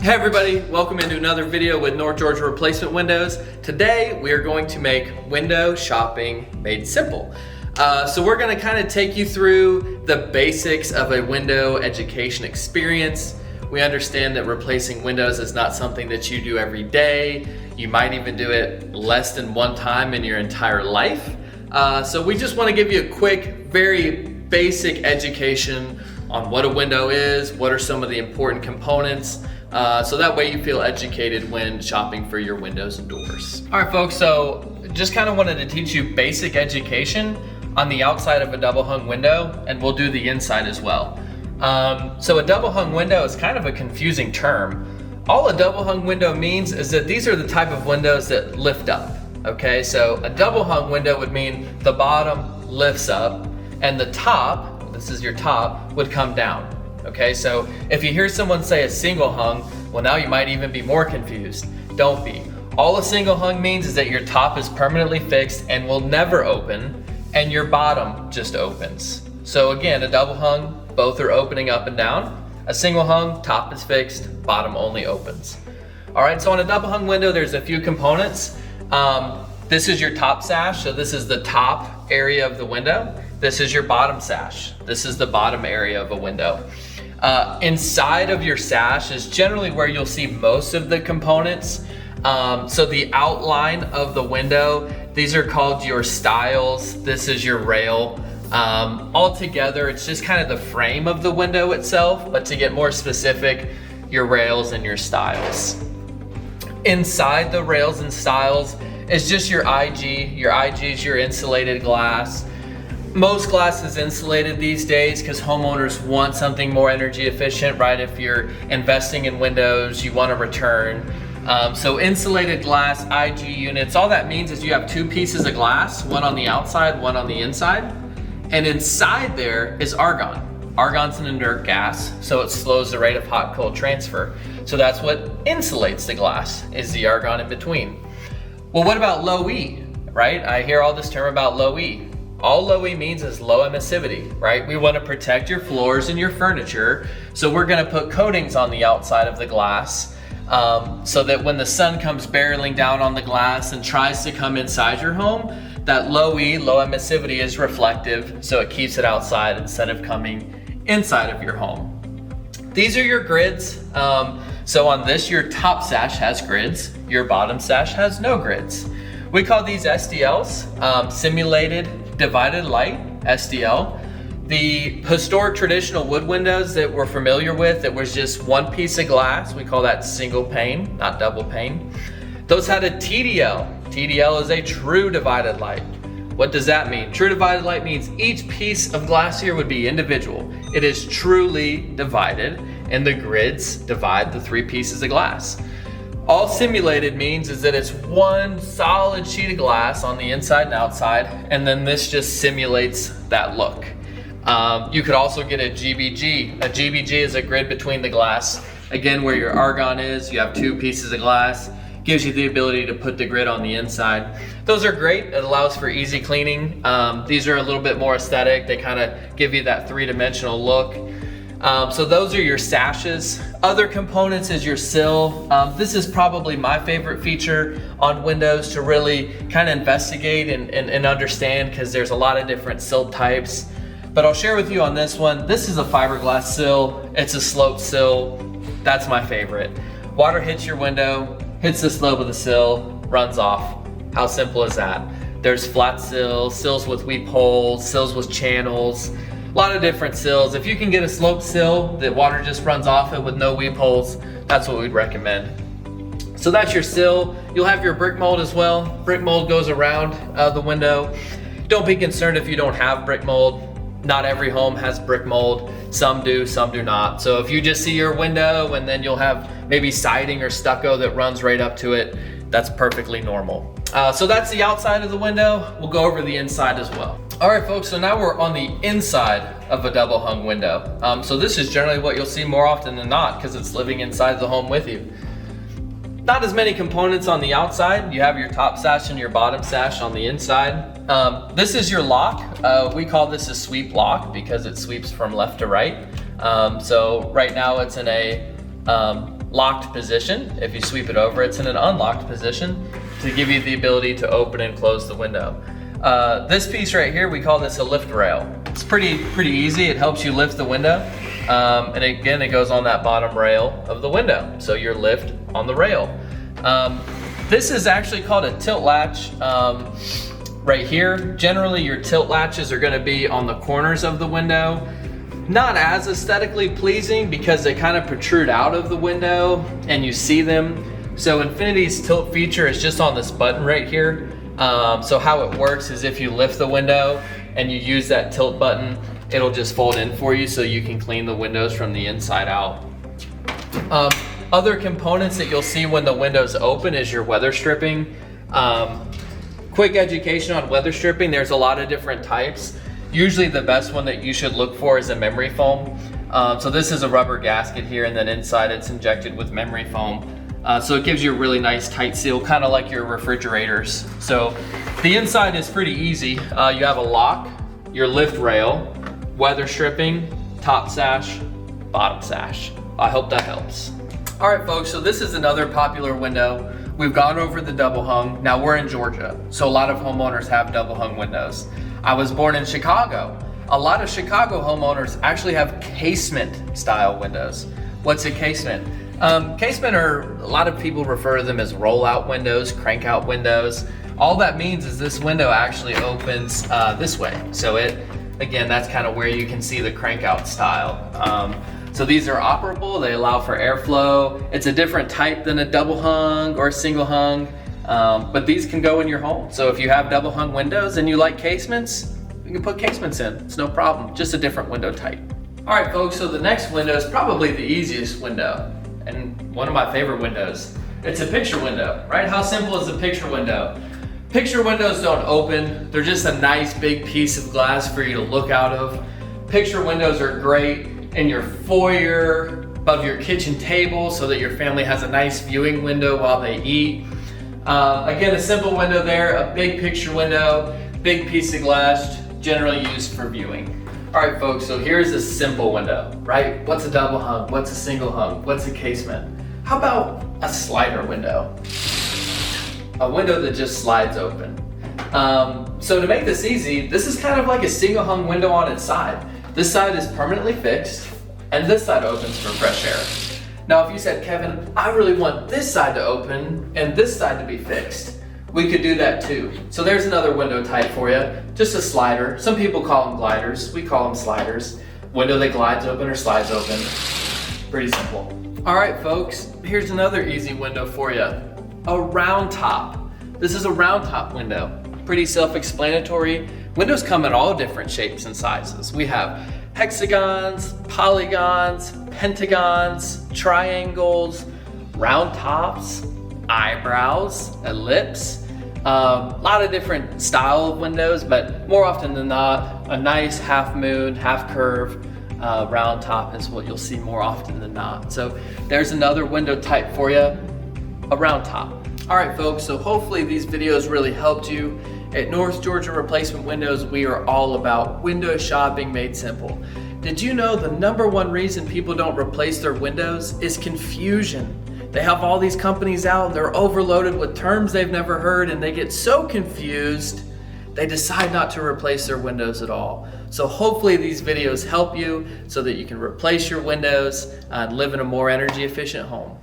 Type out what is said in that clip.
Hey everybody, welcome into another video with North Georgia Replacement Windows. Today we are going to make window shopping made simple. So we're going to kind of take you through the basics of a window education experience. We understand that replacing windows is not something that you do every day. You might even do it less than one time in your entire life. So we just want to give you a quick, very basic education on what a window is, what are some of the important components, so that way you feel educated when shopping for your windows and doors. All right folks, so just kind of wanted to teach you basic education on the outside of a double hung window, and we'll do the inside as well. So a double hung window is kind of a confusing term. All a double hung window means is that these are the type of windows that lift up, okay? So a double hung window would mean the bottom lifts up and the top, this is your top, would come down. Okay, so if you hear someone say a single hung, well now you might even be more confused. Don't be. All a single hung means is that your top is permanently fixed and will never open, and your bottom just opens. So again, a double hung, both are opening up and down. A single hung, top is fixed, bottom only opens. All right, so on a double hung window, there's a few components. This is your top sash, so this is the top area of the window. This is your bottom sash. This is the bottom area of a window. Inside of your sash is generally where you'll see most of the components. So the outline of the window, these are called your stiles. This is your rail. All together, it's just kind of the frame of the window itself, but to get more specific, your rails and your stiles. Inside the rails and stiles is just your IG. Your IG is your insulated glass. Most glass is insulated these days because homeowners want something more energy efficient, right? If you're investing in windows, you want a return. So insulated glass, IG units, all that means is you have two pieces of glass, one on the outside, one on the inside. And inside there is argon. Argon's an inert gas, so it slows the rate of hot-cold transfer. So that's what insulates the glass, is the argon in between. Well, what about low E, right? I hear all this term about low E. All low E means is low emissivity, right? We want to protect your floors and your furniture, so we're going to put coatings on the outside of the glass so that when the sun comes barreling down on the glass and tries to come inside your home, that low E, low emissivity is reflective, so it keeps it outside instead of coming inside of your home. These are your grids. So on this, your top sash has grids, your bottom sash has no grids. We call these SDLs, simulated divided light, SDL. The historic traditional wood windows that we're familiar with, that was just one piece of glass, we call that single pane, not double pane. Those had a TDL. TDL is a true divided light. What does that mean? True divided light means each piece of glass here would be individual. It is truly divided, and the grids divide the three pieces of glass. All simulated means is that it's one solid sheet of glass on the inside and outside, and then this just simulates that look. You could also get a GBG. A GBG is a grid between the glass. Again, where your argon is, you have two pieces of glass. Gives you the ability to put the grid on the inside. Those are great. It allows for easy cleaning. These are a little bit more aesthetic. They kind of give you that three-dimensional look. So those are your sashes. Other components is your sill. This is probably my favorite feature on windows to really kind of investigate and understand, because there's a lot of different sill types. But I'll share with you on this one. This is a fiberglass sill. It's a sloped sill. That's my favorite. Water hits your window, hits the slope of the sill, runs off. How simple is that? There's flat sills, sills with weep holes, sills with channels. A lot of different sills. If you can get a sloped sill that water just runs off it with no weep holes, that's what we'd recommend. So that's your sill. You'll have your brick mold as well. Brick mold goes around the window. Don't be concerned if you don't have brick mold. Not every home has brick mold. Some do, some do not. So if you just see your window and then you'll have maybe siding or stucco that runs right up to it, that's perfectly normal. So that's the outside of the window. We'll go over the inside as well. All right, folks, so now we're on the inside of a double hung window. So this is generally what you'll see more often than not, because it's living inside the home with you. Not as many components on the outside. You have your top sash and your bottom sash on the inside. This is your lock. We call this a sweep lock because it sweeps from left to right. So right now it's in a locked position. If you sweep it over, it's in an unlocked position to give you the ability to open and close the window. This piece right here, we call this a lift rail. It's pretty easy. It helps you lift the window. And again, it goes on that bottom rail of the window. So your lift on the rail. This is actually called a tilt latch right here. Generally, your tilt latches are gonna be on the corners of the window. Not as aesthetically pleasing because they kind of protrude out of the window and you see them. So Infinity's tilt feature is just on this button right here. So how it works is if you lift the window and you use that tilt button, it'll just fold in for you so you can clean the windows from the inside out. Other components that you'll see when the window's open is your weather stripping. Quick education on weather stripping, there's a lot of different types. Usually the best one that you should look for is a memory foam. So this is a rubber gasket here, and then inside it's injected with memory foam. So it gives you a really nice tight seal, kind of like your refrigerators. So the inside is pretty easy. You have a lock, your lift rail, weather stripping, top sash, bottom sash. I hope that helps. All right, folks, so this is another popular window. We've gone over the double hung. Now we're in Georgia, so a lot of homeowners have double hung windows. I was born in Chicago. A lot of Chicago homeowners actually have casement style windows. What's a casement? Casement are, a lot of people refer to them as roll-out windows, crank-out windows. All that means is this window actually opens this way. So again, that's kind of where you can see the crank-out style. So these are operable, they allow for airflow. It's a different type than a double hung or a single hung, but these can go in your home. So if you have double hung windows and you like casements, you can put casements in, it's no problem, just a different window type. All right, folks, so the next window is probably the easiest window and one of my favorite windows. It's a picture window, right? How simple is a picture window? Picture windows don't open. They're just a nice big piece of glass for you to look out of. Picture windows are great in your foyer, above your kitchen table so that your family has a nice viewing window while they eat. Again, a simple window there, a big picture window, big piece of glass, generally used for viewing. All right, folks, so here's a simple window, right? What's a double hung? What's a single hung? What's a casement? How about a slider window? A window that just slides open. So to make this easy, this is kind of like a single hung window on its side. This side is permanently fixed, and this side opens for fresh air. Now, if you said, Kevin, I really want this side to open and this side to be fixed, we could do that too. So there's another window type for you, just a slider. Some people call them gliders, we call them sliders. Window that glides open or slides open. Pretty simple. All right, folks, here's another easy window for you. A round top. This is a round top window. Pretty self-explanatory. Windows come in all different shapes and sizes. We have hexagons, polygons, pentagons, triangles, round tops, eyebrows, ellipse. A lot of different style of windows, but more often than not, a nice half moon, half curve, round top is what you'll see more often than not. So there's another window type for you, a round top. All right, folks, so hopefully these videos really helped you. At North Georgia Replacement Windows, we are all about window shopping made simple. Did you know the #1 reason people don't replace their windows is confusion? They have all these companies out, they're overloaded with terms they've never heard, and they get so confused, they decide not to replace their windows at all. So hopefully these videos help you so that you can replace your windows and live in a more energy efficient home.